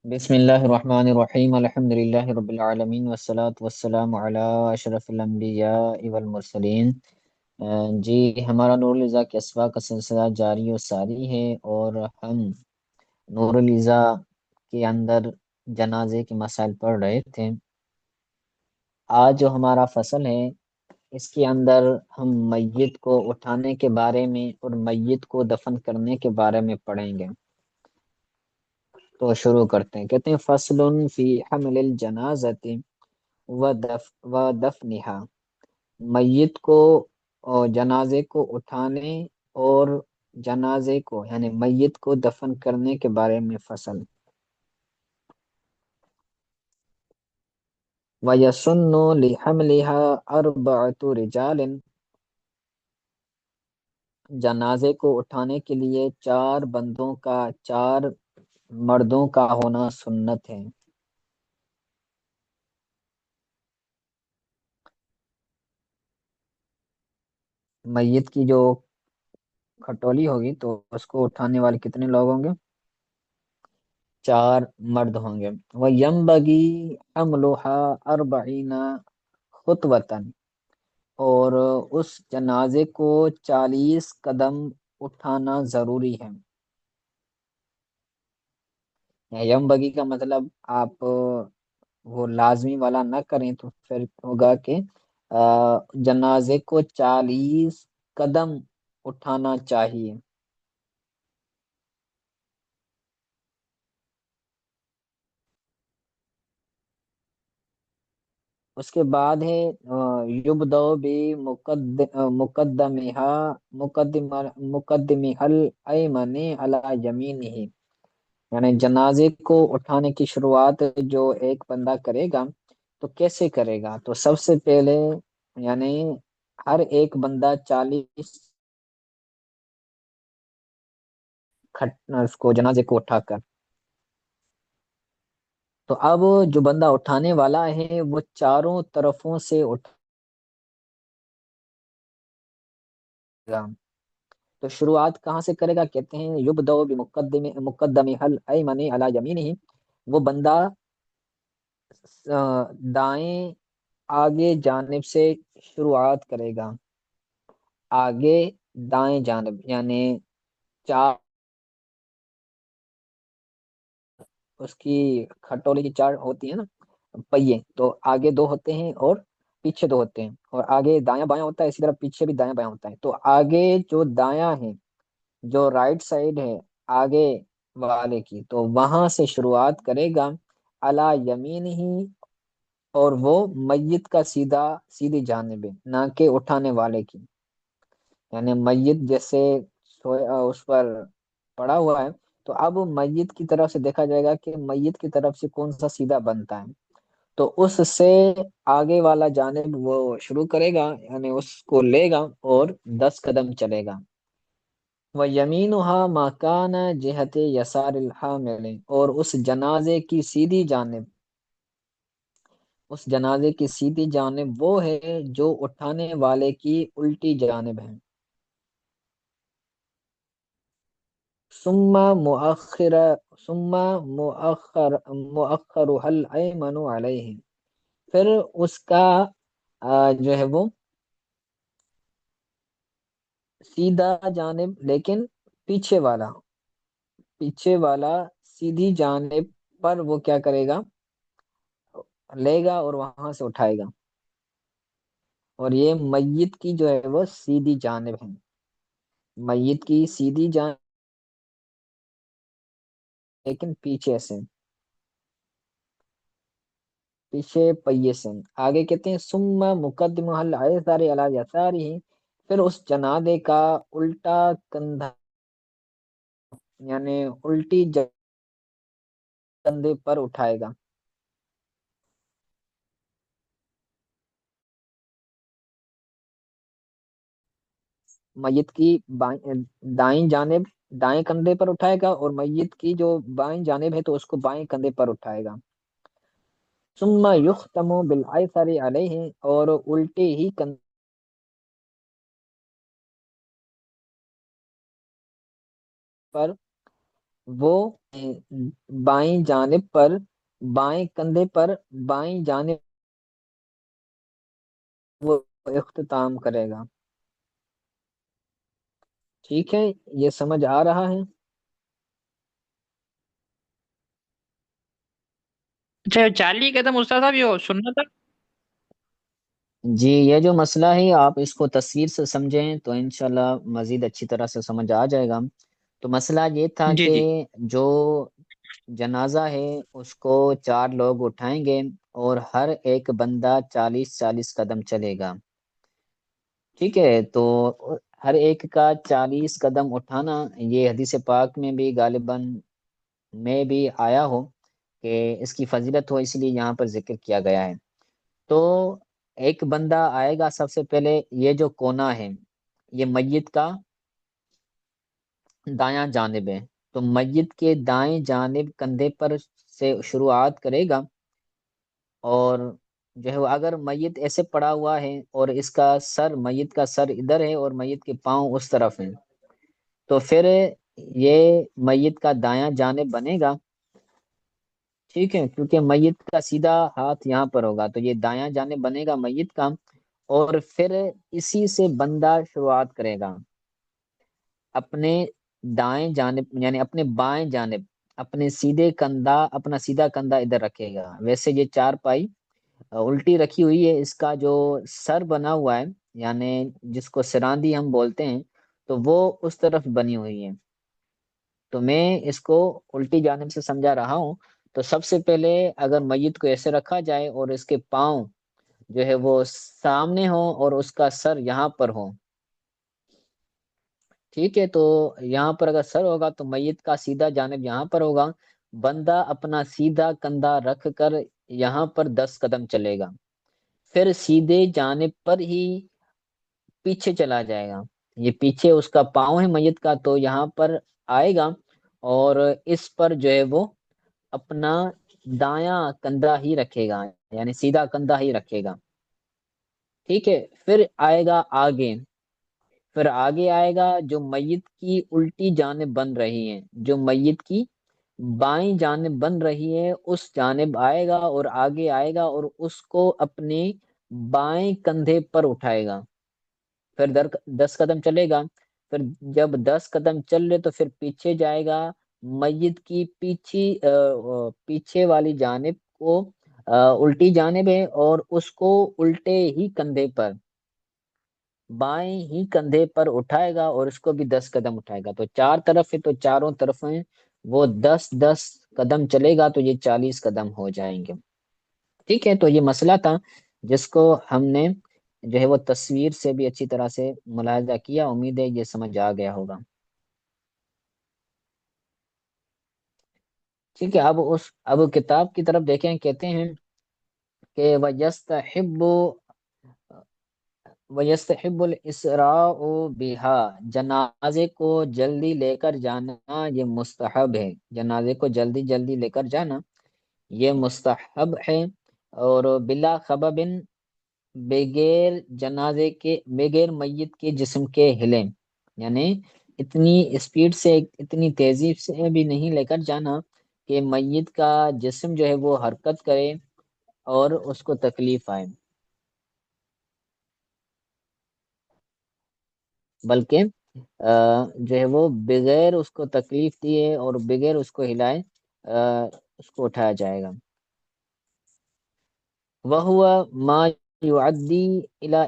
بسم اللہ الرحمن الرحیم الحمد للہ رب العالمین والصلاة والسلام علی اشرف الانبیاء والمرسلین۔ جی، ہمارا نور الازا کے اسباق کا سلسلہ جاری و ساری ہے، اور ہم نور الازا کے اندر جنازے کے مسائل پڑھ رہے تھے۔ آج جو ہمارا فصل ہے، اس کے اندر ہم میت کو اٹھانے کے بارے میں اور میت کو دفن کرنے کے بارے میں پڑھیں گے۔ تو شروع کرتے ہیں، کہتے ہیں فصل فی حمل الجنازۃ و دفنہا۔ میت کو اور جنازے کو اٹھانے اور جنازے کو یعنی میت کو دفن کرنے کے بارے میں فصل۔ وَيَسُنُّ لِحَمْلِهَا أَرْبَعَةُ رِجَالٍ۔ جنازے کو اٹھانے کے لیے چار مردوں کا ہونا سنت ہے۔ میت کی جو کھٹولی ہوگی تو اس کو اٹھانے والے کتنے لوگ ہوں گے؟ 4 مرد ہوں گے۔ وَيَنبَغِي حَمْلُهَا 40 خطوۃً۔ اور اس جنازے کو 40 قدم اٹھانا ضروری ہے۔ ینبغی کا مطلب آپ وہ لازمی والا نہ کریں تو پھر ہوگا کہ جنازے کو 40 قدم اٹھانا چاہیے۔ اس کے بعد ہے یبدو مقدمہ الایمن علی یمینہ۔ یعنی جنازے کو اٹھانے کی شروعات جو ایک بندہ کرے گا تو کیسے کرے گا؟ تو سب سے پہلے یعنی ہر ایک بندہ 40 اس کو جنازے کو اٹھا کر، تو اب جو بندہ اٹھانے والا ہے وہ چاروں طرفوں سے اٹھے گا۔ تو شروعات کہاں سے کرے گا؟ کہتے ہیں یبدأ بمقدمہ الایمن علی یمینہ۔ وہ بندہ دائیں آگے جانب سے شروعات کرے گا۔ آگے دائیں جانب یعنی 4، اس کی کھٹولی کی 4 ہوتی ہیں نا پہیے، تو آگے 2 ہوتے ہیں اور پیچھے 2 ہوتے ہیں، اور آگے دایاں بایاں ہوتا ہے، اسی طرح پیچھے بھی دایاں بایاں ہوتا ہے۔ تو آگے جو دایاں ہے، جو رائٹ سائڈ ہے آگے والے کی، تو وہاں سے شروعات کرے گا علی یمین ہی، اور وہ میت کا سیدھی جانب ہے، نہ کہ اٹھانے والے کی۔ یعنی میت جیسے اس پر پڑا ہوا ہے، تو اب میت کی طرف سے دیکھا جائے گا کہ میت کی طرف سے کون سا سیدھا بنتا ہے، تو اس سے آگے والا جانب وہ شروع کرے گا، یعنی اس کو لے گا اور 10 قدم چلے گا۔ وَيَمِينُهَا مَا كَانَ جِهَةِ يَسَارِ الْحَامِلِ۔ اور اس جنازے کی سیدھی جانب وہ ہے جو اٹھانے والے کی الٹی جانب ہے۔ ثم مؤخر ثم مؤخرها الایمن علیہ۔ پھر اس کا جو ہے وہ سیدھا جانب، لیکن پیچھے والا سیدھی جانب پر وہ کیا کرے گا؟ لے گا اور وہاں سے اٹھائے گا، اور یہ میت کی جو ہے وہ سیدھی جانب ہے، میت کی سیدھی جانب لیکن پیچھے پہیے سے آگے۔ کہتے ہیں ثم مقدمہ الایسر علی یسارہ۔ پھر اس جنازے کا الٹا کندھا یعنی الٹی کندھے پر اٹھائے گا۔ میت کی دائیں جانب دائیں کندھے پر اٹھائے گا، اور میت کی جو بائیں جانب ہے تو اس کو بائیں کندھے پر اٹھائے گا۔ ثم یختم بالایسر علیہ۔ اور الٹے ہی کندھے پر وہ بائیں جانب پر، بائیں کندھے پر، بائیں جانب وہ اختتام کرے گا۔ ٹھیک ہے، یہ سمجھ آ رہا ہے؟ اچھا 40 قدم استاد صاحب یہ سننا تھا۔ جی، یہ جو مسئلہ ہے آپ اس کو تصویر سے سمجھیں تو انشاءاللہ مزید اچھی طرح سے سمجھ آ جائے گا۔ تو مسئلہ یہ تھا جی کہ جی جو جنازہ ہے اس کو چار لوگ اٹھائیں گے، اور ہر ایک بندہ 40 40 قدم چلے گا۔ ٹھیک ہے، تو ہر ایک کا 40 قدم اٹھانا، یہ حدیث پاک میں بھی غالباً میں بھی آیا ہو کہ اس کی فضیلت ہو، اس لیے یہاں پر ذکر کیا گیا ہے۔ تو ایک بندہ آئے گا سب سے پہلے، یہ جو کونا ہے یہ میت کا دایاں جانب ہے، تو میت کے دائیں جانب کندھے پر سے شروعات کرے گا، اور جو ہے وہ اگر میت ایسے پڑا ہوا ہے اور اس کا سر، میت کا سر ادھر ہے اور میت کے پاؤں اس طرف ہیں، تو پھر یہ میت کا دایاں جانب بنے گا۔ ٹھیک ہے، کیونکہ میت کا سیدھا ہاتھ یہاں پر ہوگا، تو یہ دایاں جانب بنے گا میت کا، اور پھر اسی سے بندہ شروعات کرے گا اپنے دائیں جانب، یعنی اپنے بائیں جانب، اپنا سیدھا کندھا ادھر رکھے گا۔ ویسے یہ چار پائی الٹی رکھی ہوئی ہے، اس کا جو سر بنا ہوا ہے، یعنی جس کو سراندی ہم بولتے ہیں، تو وہ اس طرف بنی ہوئی ہے۔ تو میں اس کو الٹی جانب سے سمجھا رہا ہوں۔ تو سب سے پہلے اگر میت کو ایسے رکھا جائے اور اس کے پاؤں جو ہے وہ سامنے ہو اور اس کا سر یہاں پر ہو، ٹھیک ہے، تو یہاں پر اگر سر ہوگا تو میت کا سیدھا جانب یہاں پر ہوگا، بندہ اپنا سیدھا کندھا رکھ کر یہاں پر 10 قدم چلے گا، پھر سیدھے جانب پر ہی پیچھے چلا جائے گا۔ یہ پیچھے اس کا پاؤں ہے میت کا، تو یہاں پر آئے گا، اور اس پر جو ہے وہ اپنا دایاں کندھا ہی رکھے گا، یعنی سیدھا کندھا ہی رکھے گا۔ ٹھیک ہے، پھر آئے گا آگے، پھر آگے آئے گا جو میت کی الٹی جانب بن رہی ہیں، جو میت کی بائیں جانب بن رہی ہے اس جانب آئے گا، اور آگے آئے گا اور اس کو اپنے بائیں کندھے پر اٹھائے گا، پھر 10 قدم چلے گا، پھر جب 10 قدم چل لے تو پھر پیچھے جائے گا، میت کی پیچھے والی جانب کو الٹی جانب ہے، اور اس کو الٹے ہی کندھے پر، بائیں ہی کندھے پر اٹھائے گا، اور اس کو بھی 10 قدم اٹھائے گا۔ تو چار طرف ہے تو چاروں طرف ہیں وہ 10 10 قدم چلے گا، تو یہ 40 قدم ہو جائیں گے۔ ٹھیک ہے، تو یہ مسئلہ تھا جس کو ہم نے جو ہے وہ تصویر سے بھی اچھی طرح سے ملاحظہ کیا، امید ہے یہ سمجھ آ گیا ہوگا۔ ٹھیک ہے، اب کتاب کی طرف دیکھیں، کہتے ہیں کہ وَيَسْتَحِبُّ الْإِسْرَاءُ بِهَا، جنازے کو جلدی لے کر جانا یہ مستحب ہے، جنازے کو جلدی جلدی لے کر جانا یہ مستحب ہے، اور بلا خبب، بغیر جنازے کے، بغیر میت کے جسم کے ہلے، یعنی اتنی اسپیڈ سے، اتنی تیزی سے بھی نہیں لے کر جانا کہ میت کا جسم جو ہے وہ حرکت کرے اور اس کو تکلیف آئے، بلکہ جو ہے وہ بغیر اس کو تکلیف دیے اور بغیر اس کو ہلائے اس کو اٹھایا جائے گا۔ وَهُوَ مَا يُعَدِّي إِلَى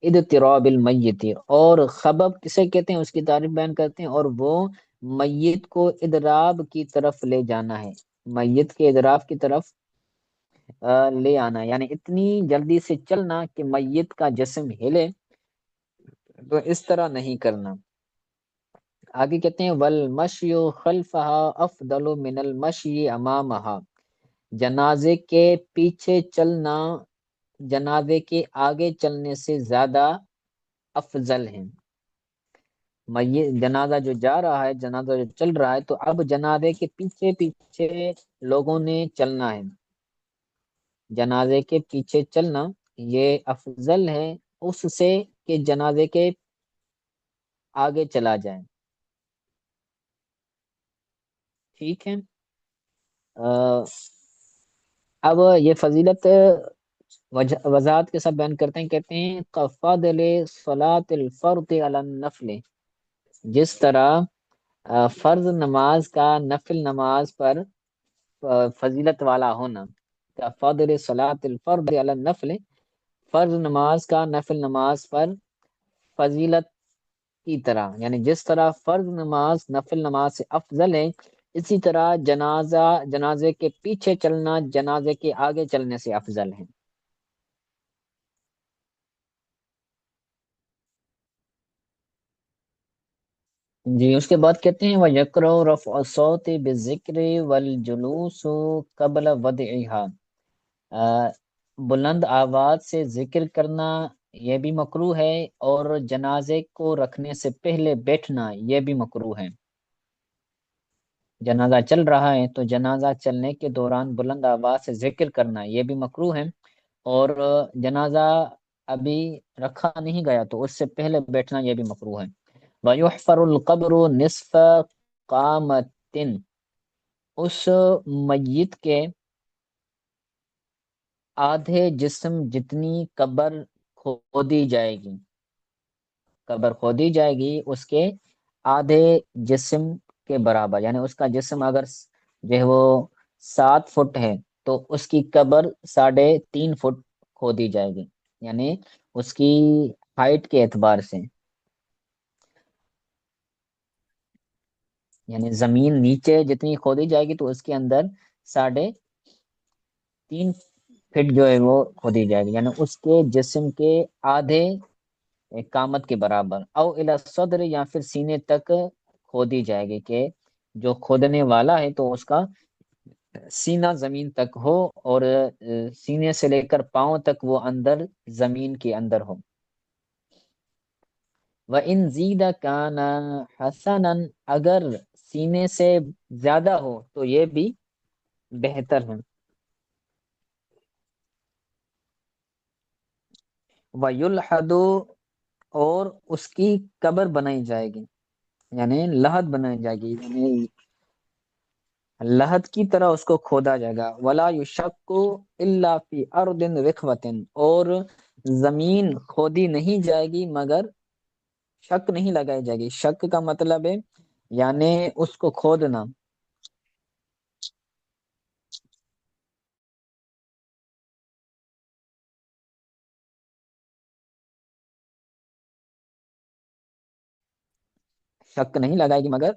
اضطراب المیت، اور خبب کسے کہتے ہیں اس کی تعریف بیان کرتے ہیں، اور وہ میت کو اضراب کی طرف لے جانا ہے، میت کے اضراب کی طرف لے آنا، یعنی اتنی جلدی سے چلنا کہ میت کا جسم ہلے، تو اس طرح نہیں کرنا۔ آگے کہتے ہیں والمشی خلفها افضل من المشی امامها، جنازے کے پیچھے چلنا جنازے کے آگے چلنے سے زیادہ افضل ہے۔ جنازہ جو جا رہا ہے، جنازہ جو چل رہا ہے، تو اب جنازے کے پیچھے پیچھے لوگوں نے چلنا ہے، جنازے کے پیچھے چلنا یہ افضل ہے اس سے کہ جنازے کے آگے چلا جائے۔ ٹھیک ہے۔ اب یہ فضیلت وضاحت کے ساتھ بیان کرتے ہیں، کہتے ہیں قفضل صلاۃ الفرد علی النفل، جس طرح فرض نماز کا نفل نماز پر فضیلت والا ہونا، فضل صلاۃ الفرد علی النفل، فرض نماز کا نفل نماز پر فضیلت کی طرح، یعنی جس طرح فرض نماز نفل نماز سے افضل ہے، اسی طرح جنازے کے پیچھے چلنا جنازے کے آگے چلنے سے افضل ہے۔ جی اس کے بعد کہتے ہیں وَيَكْرَهُ رَفْعُ الصَّوْتِ بِالذِّكْرِ وَالْجُلُوسُ قَبْلَ وَضْعِهَا، بلند آواز سے ذکر کرنا یہ بھی مکروہ ہے، اور جنازے کو رکھنے سے پہلے بیٹھنا یہ بھی مکروہ ہے۔ جنازہ چل رہا ہے تو جنازہ چلنے کے دوران بلند آواز سے ذکر کرنا یہ بھی مکروہ ہے، اور جنازہ ابھی رکھا نہیں گیا تو اس سے پہلے بیٹھنا یہ بھی مکروہ ہے۔ وَيُحْفَرُ الْقَبْرُ نِصْفَ قَامَةٍ، اس میت کے آدھے جسم جتنی قبر کھودی جائے گی، قبر کھودی جائے گی اس کے آدھے جسم کے برابر، یعنی اس کا جسم اگر جو ہے وہ 7 فٹ ہے تو اس کی قبر 3.5 فٹ کھودی جائے گی، یعنی اس کی ہائٹ کے اعتبار سے، یعنی زمین نیچے جتنی کھودی جائے گی تو اس کے اندر 3.5 فٹ جو ہے وہ کھودی جائے گی، یعنی اس کے جسم کے آدھے قامت کے برابر، او الی الصدر، یا پھر سینے تک کھودی جائے گی، کہ جو کھودنے والا ہے تو اس کا سینہ زمین تک ہو، اور سینے سے لے کر پاؤں تک وہ اندر زمین کے اندر ہو۔ وَإِنْ زِيدَ كَانَ حَسَنًا، اگر سینے سے زیادہ ہو تو یہ بھی بہتر ہے۔ وَيُلْحَدُ، اور اس کی قبر بنائی جائے گی، یعنی لحد بنائی جائے گی، یعنی لحد کی طرح اس کو کھودا جائے گا۔ وَلَا يُشَقُّ إِلَّا فِي أَرْضٍ رِخْوَةٍ، اور زمین کھودی نہیں جائے گی مگر شک نہیں لگائی جائے گی۔ شک کا مطلب ہے یعنی اس کو کھودنا، شک نہیں لگائے گی مگر،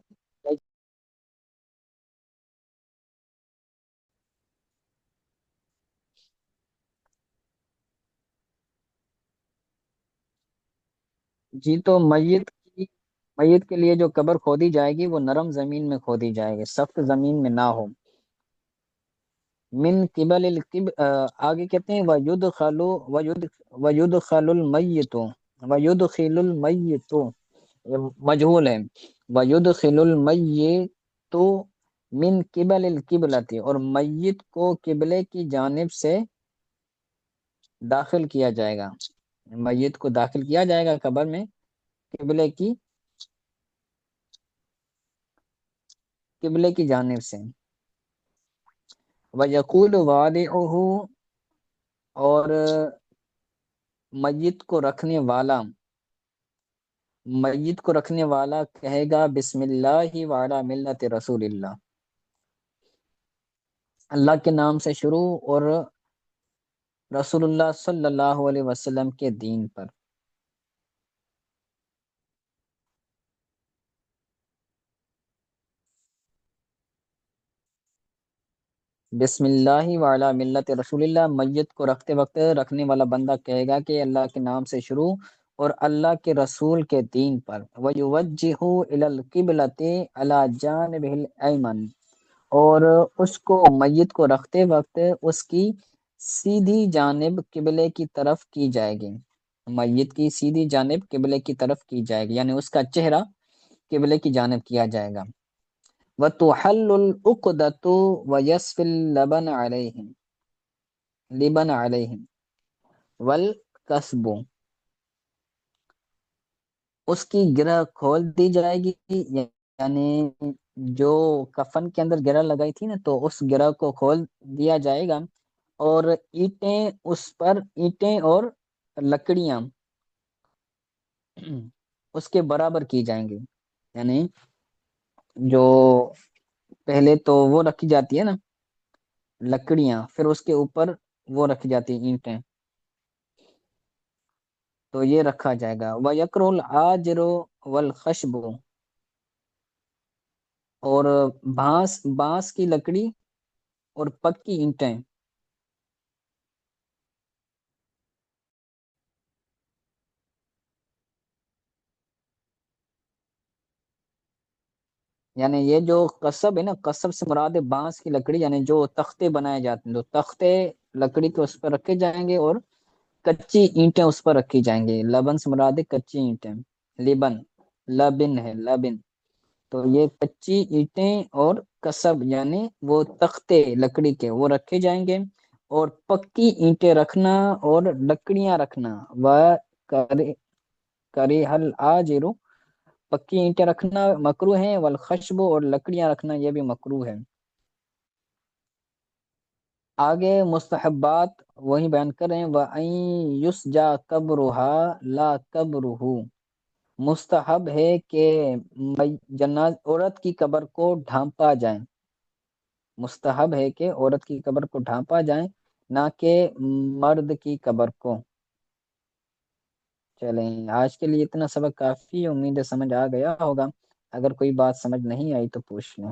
جی تو میت کے لیے جو قبر کھودی جائے گی وہ نرم زمین میں کھودی جائے گی، سخت زمین میں نہ ہو۔ من قبل آگے کہتے ہیں وَيُدْخَلُ الْمَيِّتُ، وَيُدْخِلُ الْمَيِّتُ، یہ مجہول ہے، وَيُدْخِلُ الْمَيِّتُ من قبل القبلۃ، اور میت کو قبلے کی جانب سے داخل کیا جائے گا، میت کو داخل کیا جائے گا قبر میں قبلے کی جانب سے۔ وَيَقُولُ وَاضِعُهُ، اور میت کو رکھنے والا کہے گا بسم اللہ وعلی ملت رسول اللہ، اللہ کے نام سے شروع اور رسول اللہ صلی اللہ علیہ وسلم کے دین پر۔ بسم اللہ وعلی ملت رسول اللہ، میت کو رکھتے وقت رکھنے والا بندہ کہے گا کہ اللہ کے نام سے شروع اور اللہ کے رسول کے دین پر۔ وَيُوَجِّهُ إِلَى الْقِبْلَةِ عَلَى جَانِبِهِ الْأَيْمَنِ، اور اس کو میت کو رکھتے وقت اس کی سیدھی جانب قبلے کی طرف کی جائے گی، میت کی سیدھی جانب قبلے کی طرف کی جائے گی، یعنی اس کا چہرہ قبلے کی جانب کیا جائے گا۔ وَتُحَلُّ الْعُقْدَةُ وَيَسْفِ اللَّبَنَ عَلَيْهِمْ لِبَنَ عَلَيْهِمْ وَالْقَصْبُ، اس کی گرہ کھول دی جائے گی، یعنی جو کفن کے اندر گرہ لگائی تھی نا، تو اس گرہ کو کھول دیا جائے گا، اور اینٹیں اس پر، اینٹیں اور لکڑیاں اس کے برابر کی جائیں گی۔ یعنی جو پہلے تو وہ رکھی جاتی ہے نا لکڑیاں، پھر اس کے اوپر وہ رکھی جاتی ہیں اینٹیں، تو یہ رکھا جائے گا۔ وَيَكْرُ الْعَاجِرُ وَالْخَشْبُ، اور بانس، بانس کی لکڑی اور پکی اینٹیں۔ یعنی یہ جو قصب ہے نا، قصب سے مراد ہے بانس کی لکڑی، یعنی جو تختے بنائے جاتے ہیں، تو تختے لکڑی کے اس پر رکھے جائیں گے، اور کچی اینٹیں اس پر رکھی جائیں گے۔ لبن سے مراد ہے کچی اینٹیں، لبن، لبن ہے لبن، تو یہ کچی اینٹیں اور کسب یعنی وہ تختے لکڑی کے وہ رکھے جائیں گے، اور پکی اینٹیں رکھنا اور لکڑیاں رکھنا، وہ کرے کرے حل آجرو، پکی اینٹیں رکھنا مکرو ہے، والخشب اور لکڑیاں رکھنا یہ بھی مکرو ہے۔ آگے مستحبات وہی بیان کر رہے ہیں، وَأَن يُسْجَى قَبْرُهَا لَا قَبْرُهُ، مستحب ہے کہ جناز عورت کی قبر کو ڈھانپا جائے، مستحب ہے کہ عورت کی قبر کو ڈھانپا جائے، نہ کہ مرد کی قبر کو۔ چلیں آج کے لیے اتنا سبق کافی، امید ہے سمجھ آ گیا ہوگا، اگر کوئی بات سمجھ نہیں آئی تو پوچھ لیں۔